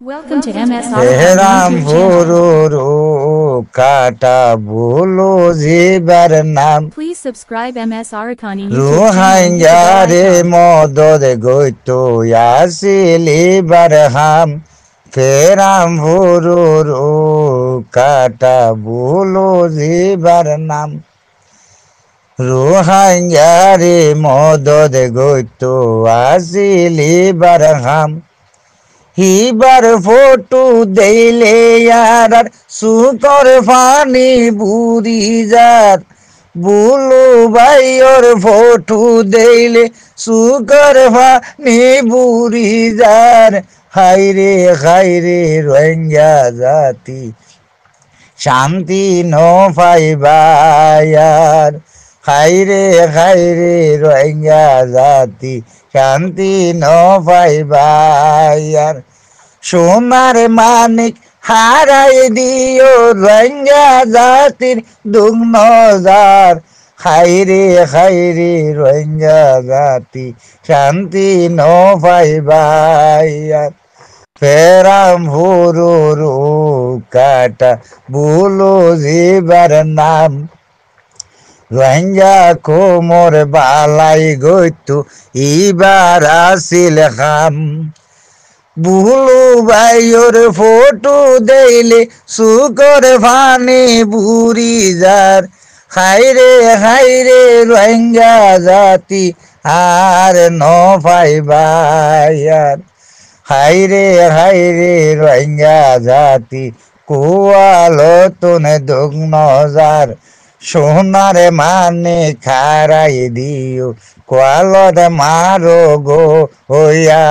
Welcome to MS Arakan হেরাম YouTube channel. ভুরুরু কাটা ভুলু zipper নাম Please subscribe MS Arakani YouTube channel and hit the bell রুহাইয়ারে icon. মদদ গইতো আসিলিবার হাম ফেরাম ভুরুরু কাটা ভুলু zipper নাম রুহাইয়ারে মদদ গইতো আসিলিবার হাম হিবার ফটো দেইলে আর সুকর ফানি বুড়ি যার বুলু ভাইয়র ফটো দেইলে সুকর ফানি বুড়ি যার হাইরে রোহিঙ্গা জাতি শান্তি ন পাইবায়ার হাইরে রোহিঙ্গা জাতি শান্তি ন পাইবায়ার সোনার মানিক হারাই দিও রোহিঙ্গা জাতির দুগ্নজার হাইরে রোহিঙ্গা জাতি শান্তি ন পাইবায়ার ফেরাম ভুরুরু কাটা বুলু জিবার নাম রোহিঙ্গা কোমর বালাই গইতু ইবার আসিল খাম বুলু ভাইয়র ফটো দেইলে সুকর ফানি বুড়ি যার হাইরে রোহিঙ্গা জাতি আর ন পাইবায়ার হাইরে রোহিঙ্গা জাতি কুয়ালো তুনে দুগ্নজার সোনার মানে খারাই দিও কোয়ালত মারো গো হইয়া